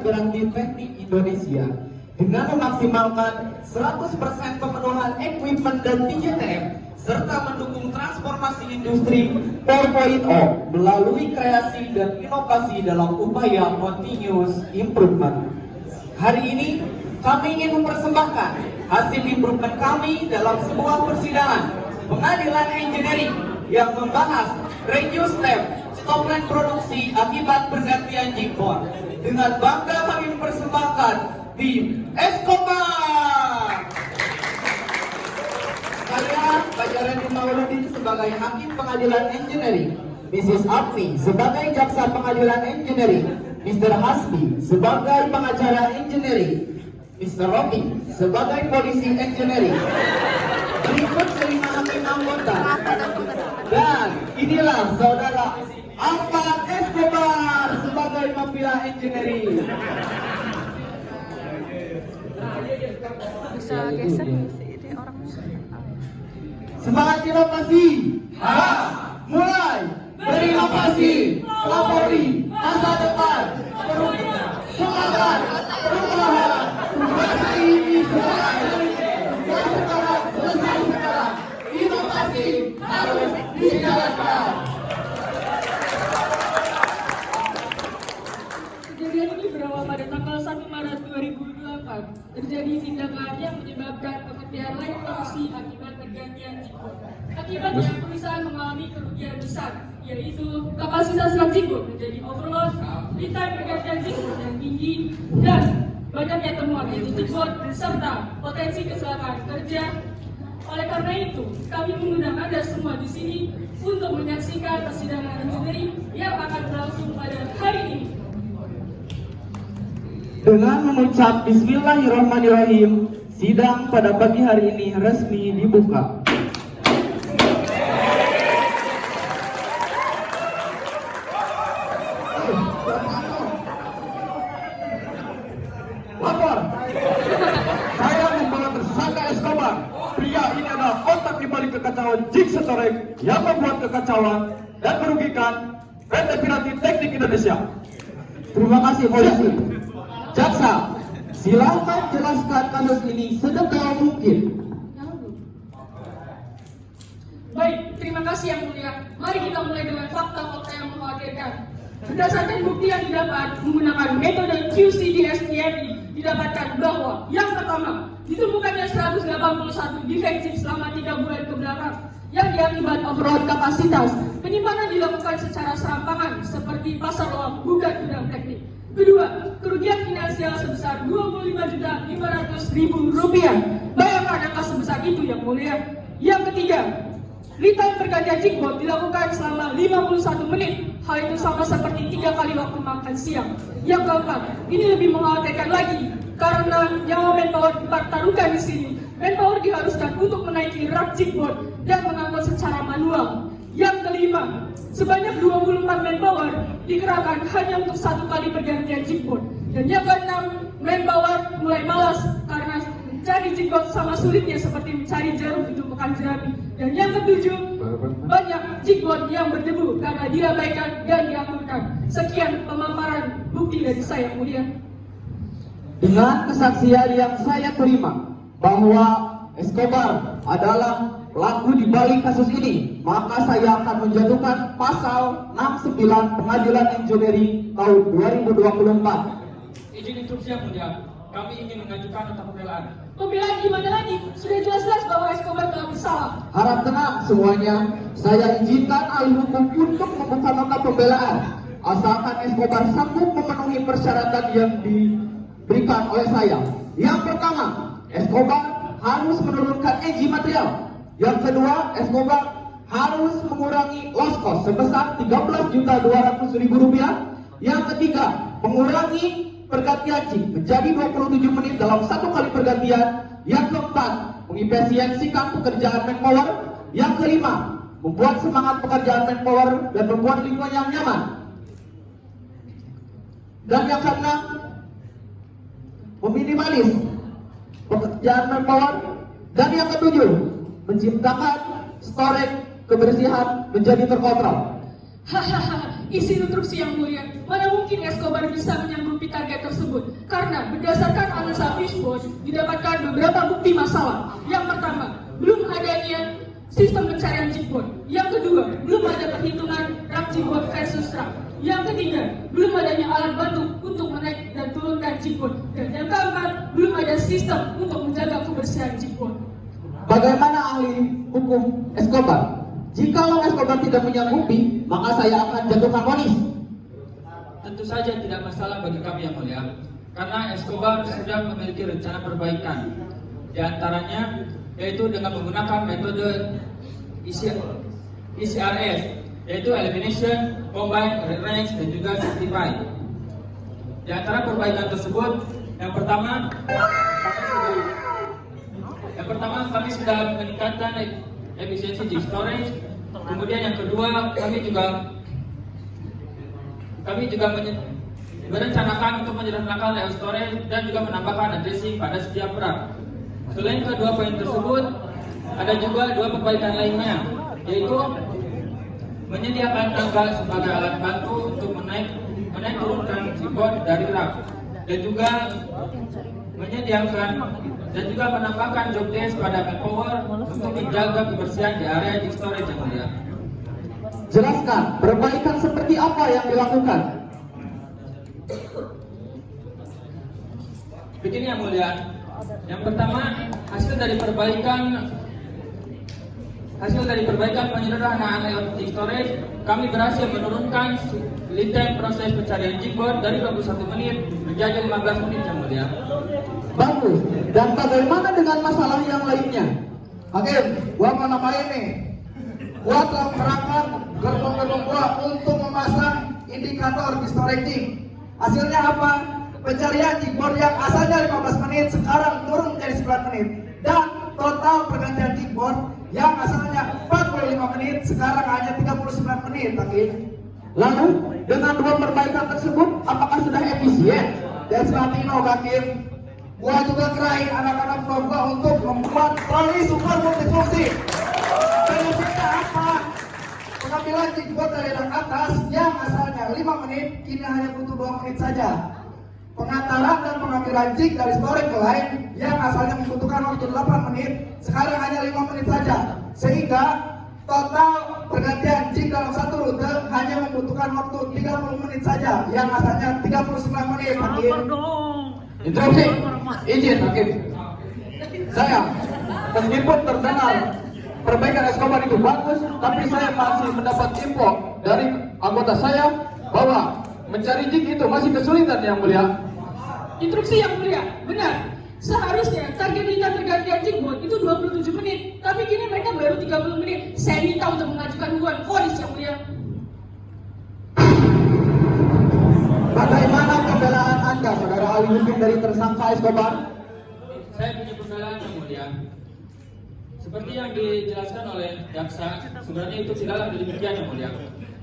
Perguruan Teknik Indonesia dengan memaksimalkan 100% pemenuhan equipment dan TJTM serta mendukung transformasi industri 4.0 melalui kreasi dan inovasi dalam upaya continuous improvement. Hari ini kami ingin mempersembahkan hasil improvement kami dalam sebuah persidangan pengadilan engineering yang membahas reduce step stop line produksi akibat pergantian jigboard. Dengan bangga kami mempersembahkan tim Escobar. Kalian Bajarani Mauludin sebagai Hakim Pengadilan Engineering, Mrs. Afni sebagai Jaksa Pengadilan Engineering, Mr. Hasbi sebagai Pengacara Engineering, Mr. Rocky sebagai Polisi Engineering. Berikut 5 hakim anggota. Dan inilah saudara Ahmad Escobar sebagai Mafia Engineering. Bisa geser ini orang. Semangat inovasi. Mulai berinovasi, pelopori masa depan, semangat perubahan, masa ini selesai sekarang, inovasi harus dijalankan. Kejadian ini berawal pada tanggal 1 Maret 2008. Terjadi tindakan yang menyebabkan penghentian lain produksi akibat pergantian jigboard. Akibatnya perusahaan mengalami kerugian besar, yaitu kapasitas rak jigboard menjadi overload, lead time pergantian jigboard yang tinggi, dan banyaknya temuan yaitu jigboard serta potensi kecelakaan kerja. Oleh karena itu, kami mengundang Anda semua di sini untuk menyaksikan persidangan engineering yang akan berlangsung pada hari ini. Dengan mengucap Bismillahirrahmanirrahim, sidang pada pagi hari ini resmi dibuka. Lapor, saya membawa tersangka Escobar. Pria ini adalah otak di balik kekacauan Jigsaw Torek yang membuat kekacauan dan merugikan PT Piranti Teknik Indonesia. Terima kasih polisi. Jaksa, silakan jelaskan kasus ini sedetail mungkin. Baik, terima kasih yang mulia. Mari kita mulai dengan fakta-fakta yang mengkhawatirkan. Berdasarkan bukti yang didapat menggunakan metode QCD-SPMI, didapatkan bahwa yang pertama, ditemukannya 181 defektif selama 3 bulan ke belakang yang diakibat overload kapasitas. Penyimpanan dilakukan secara serampangan seperti pasar uang bukan gudang teknik. Kedua, kerugian finansial sebesar Rp25.500.000. Bayangkan angka sebesar itu yang mulia. Yang ketiga, lead time pergantian jigboard dilakukan selama 51 menit. Hal itu sama seperti 3 kali waktu makan siang. Yang keempat, ini lebih mengkhawatirkan lagi karena nyawa manpower dipertaruhkan di sini. Manpower diharuskan untuk menaiki rak jigboard dan mengangkut secara manual. Yang kelima, sebanyak 24 manpower dikerahkan hanya untuk 1 kali pergantian jigboard. Dan yang keenam, manpower mulai malas karena mencari jigboard sama sulitnya seperti mencari jarum di tumpukan jerami. Dan yang ketujuh, banyak jigboard yang berdebu karena diabaikan dan diangkutkan. Sekian pemaparan bukti dari saya, mulia. Dengan kesaksian yang saya terima bahwa Escobar adalah pelaku di balik kasus ini, maka saya akan menjatuhkan pasal 69 Pengadilan Engineering tahun 2024. Izin instruksi yang mulia, kami ingin mengajukan nota pembelaan. Pembelaan gimana lagi? Sudah jelas-jelas bahwa Escobar telah bersalah. Harap tenang semuanya, saya izinkan ahli hukum untuk membuka nota pembelaan asalkan Escobar sanggup memenuhi persyaratan yang diberikan oleh saya. Yang pertama, Escobar harus menurunkan energi material. Yang kedua, Escobar harus mengurangi loss cost sebesar Rp13.200.000. Yang ketiga, mengurangi pergantian jig menjadi 27 menit dalam 1 kali pergantian. Yang keempat, mengefisiensikan pekerjaan manpower. Yang kelima, membuat semangat pekerjaan manpower dan membuat lingkungan yang nyaman. Dan yang keenam, meminimalis pekerjaan manpower. Dan yang ketujuh, menciptakan storage kebersihan menjadi terkontrol. Hahaha, Isi instruksi yang mulia, mana mungkin Escobar bisa menyanggupi target tersebut? Karena berdasarkan analisa Fishbone, didapatkan beberapa bukti masalah. Yang pertama, belum adanya sistem pencarian jigboard. Yang kedua, belum ada perhitungan rak jigboard versus rak. Yang ketiga, belum adanya alat bantu untuk menaik dan turunkan jigboard. Dan yang keempat, belum ada sistem untuk menjaga kebersihan jigboard. Bagaimana ahli hukum Escobar? Jikalau Escobar tidak menyanggupi, maka saya akan jatuhkan vonis. Tentu saja tidak masalah bagi kami yang mulia, karena Escobar sudah memiliki rencana perbaikan. Di antaranya yaitu dengan menggunakan metode ECRS, yaitu Elimination, Combine, Rearrange, dan juga Simplify. Di antara perbaikan tersebut, yang pertama kami sudah meningkatkan efisiensi disk storage. Kemudian yang kedua, kami juga merencanakan untuk menyederhanakan layout storage dan juga menambahkan addressing pada setiap rak. Selain kedua poin tersebut, ada juga dua perbaikan lainnya, yaitu menyediakan tangga sebagai alat bantu untuk menaik turunkan jigboard dari rak, dan juga menambahkan job desk pada manpower untuk menjaga kebersihan di area disk storage yang mulia. Jelaskan perbaikan seperti apa yang dilakukan. Begini yang mulia, yang pertama hasil dari perbaikan penyederhanaan layout disk storage, kami berhasil menurunkan lead time proses pencarian jigboard dari 21 menit menjadi 15 menit yang mulia. Bagus. Dan bagaimana dengan masalah yang lainnya? Hakim, gua mau namain nih. Gua telah merangkap gerbong-gerbong gua untuk memasang indikator di storaging. Hasilnya apa? Pencarian jigboard yang asalnya 15 menit sekarang turun menjadi 9 menit. Dan total pergantian jigboard yang asalnya 45 menit sekarang hanya 39 menit, Hakim. Lalu, dengan dua perbaikan tersebut, apakah sudah efisien? That's nothing, no, Hakim. Gua juga kerahin anak-anak gua untuk membuat troli super multifungsi. Benefitnya apa? Pengambilan jigboard dari rak atas yang asalnya 5 menit kini hanya butuh 2 menit saja. Pengantaran dan pengambilan jig dari storage ke lain yang asalnya membutuhkan waktu 8 menit sekarang hanya 5 menit saja. Sehingga total pergantian jig dalam satu rute hanya membutuhkan waktu 30 menit saja yang asalnya 39 menit. Interupsi, izin Hakim. Saya, meskipun terdengar perbaikan Escobar itu bagus, tapi saya masih mendapat info dari anggota saya bahwa mencari jig itu masih kesulitan yang mulia. Instruksi yang mulia, benar. Seharusnya target lidah pergantian jigboard itu 27 menit, tapi kini mereka baru 30 menit. Saya minta untuk mengajukan hubungan vonis yang mulia. Bagaimana pembelaan Anda, saudara ahli hukum dari tersangka Escobar? Saya punya pembelaan yang mulia. Seperti yang dijelaskan oleh jaksa, sebenarnya itu tidaklah demikian yang mulia.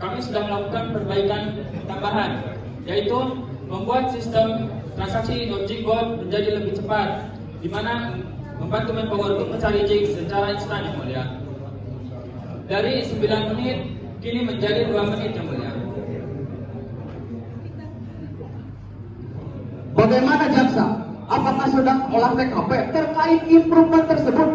Kami sudah melakukan perbaikan tambahan, yaitu membuat sistem transaksi jigboard menjadi lebih cepat, di mana membantu manpower untuk mencari jig secara instan yang mulia. Dari 9 menit kini menjadi 2 menit yang mulia. Bagaimana jaksa? Apakah sedang olah TKP terkait improvement tersebut?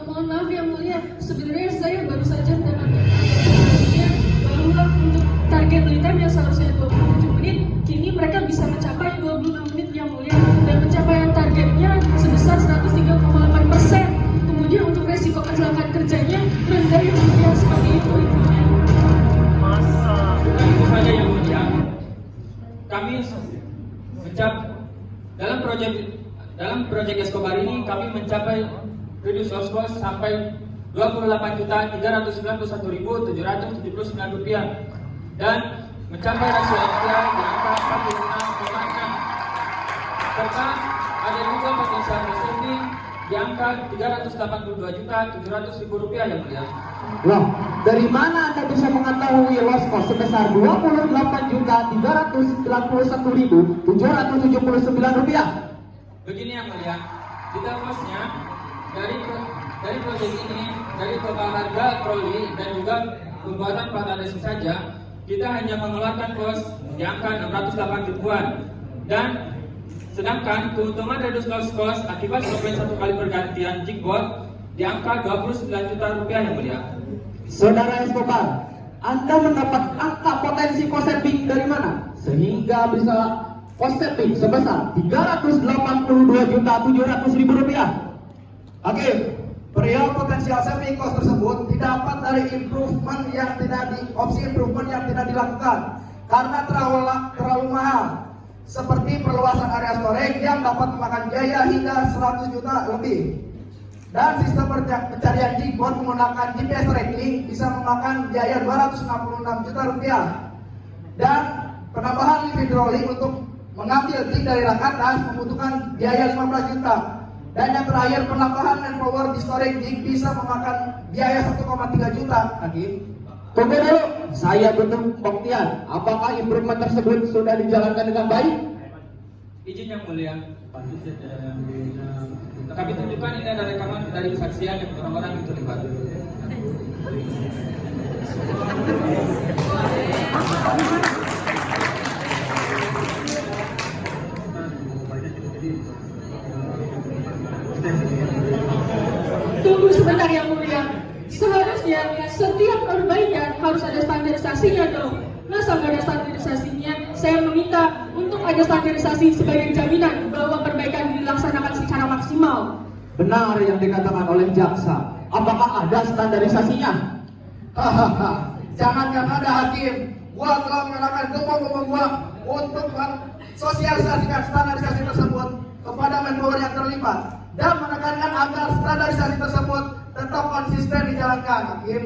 Mohon maaf yang mulia, sebenarnya saya baru saja mendapatkan informasinya bahwa untuk target lead time yang seharusnya 27 menit, kini mereka bisa mencapai 26 menit yang mulia, dan pencapaian targetnya sebesar 103,8%. Kemudian untuk resiko kecelakaan kerjanya rendah yang mulia, seperti itu infonya. Bukan itu saja yang mulia. Kami dalam proyek Escobar ini kami mencapai reduce loss cost sampai Rp28.391.779 dan mencapai rasio NPL di angka 46,6, serta ada juga potensial saving di angka Rp382.700.000 yang mulia. Loh, dari mana Anda bisa mengetahui loss cost sebesar Rp28.391.779? Begini yang mulia, kita costnya dari proyek ini, dari total harga troli dan juga pembuatan plat adhesi saja, kita hanya mengeluarkan kos di angka 608 ribuan, dan sedangkan keuntungan dari kos akibat 21 kali pergantian jackpot di angka 29 juta rupiah yang mulia. Saudara Escobar, Anda mendapat angka potensi cost saving dari mana? Sehingga bisa cost saving sebesar 382.700.000 rupiah. Hakim, perihal potensial saving cost tersebut didapat dari improvement yang opsi improvement yang tidak dilakukan karena terlalu mahal, seperti perluasan area storage yang dapat memakan biaya hingga 100 juta lebih. Dan sistem pencarian jackpot menggunakan GPS tracking bisa memakan biaya 266 juta rupiah. Dan penambahan lift hidrolik untuk mengambil jig dari rak atas membutuhkan biaya 15 juta. Dan yang terakhir, penambahan manpower di storage jig bisa memakan biaya 1,3 juta. Hakim, Tunggu dulu, saya butuh pembuktian. Apakah improvement tersebut sudah dijalankan dengan baik? Izin yang mulia. Kami tunjukkan ini ada rekaman dari kesaksian yang orang-orang yang terlibat. Tunggu sebentar yang mulia. Seharusnya setiap perbaikan harus ada standarisasinya dong. Masa nggak ada standarisasinya? Saya meminta untuk ada standarisasi sebagai jaminan bahwa perbaikan dilaksanakan secara maksimal. Benar yang dikatakan oleh jaksa. Apakah ada standarisasinya? hahaha, jangan ada hakim. Gua telah mengerahkan kelompok gua untuk mensosialisasikan standarisasi tersebut kepada manpower yang terlibat dan menekankan agar standarisasi tersebut tetap konsisten dijalankan. Hakim,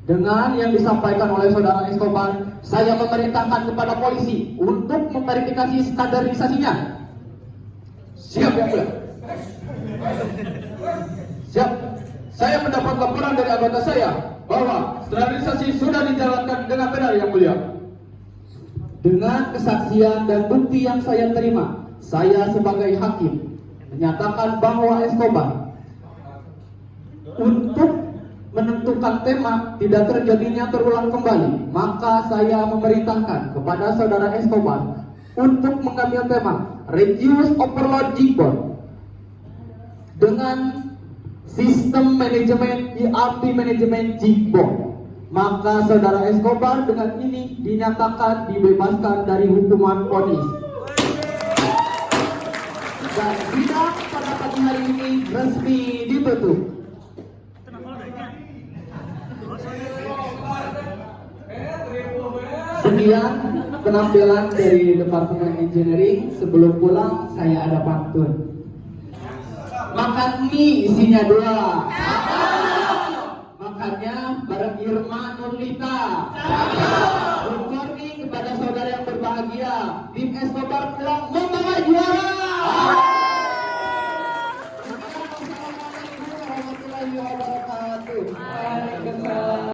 Dengan yang disampaikan oleh saudara Escobar, saya memerintahkan kepada polisi untuk memverifikasi standarisasinya. Siap ya mulia. Siap. Saya mendapat laporan dari anggota saya bahwa standarisasi sudah dijalankan dengan benar yang mulia. Dengan kesaksian dan bukti yang saya terima, saya sebagai hakim menyatakan bahwa Escobar untuk menentukan tema tidak terjadinya terulang kembali, maka saya memerintahkan kepada saudara Escobar untuk mengambil tema reduce overload jackpot dengan sistem manajemen ERP manajemen jackpot. Maka saudara Escobar dengan ini dinyatakan dibebaskan dari hukuman vonis. Dan sidang pada pagi hari ini resmi ditutup. Sekian penampilan dari Departemen Engineering. Sebelum pulang saya ada pantun. Makan mie isinya 2. Makannya bareng Irma Nurlita. Good morning kepada saudara yang berbahagia. Tim Escobar pulang.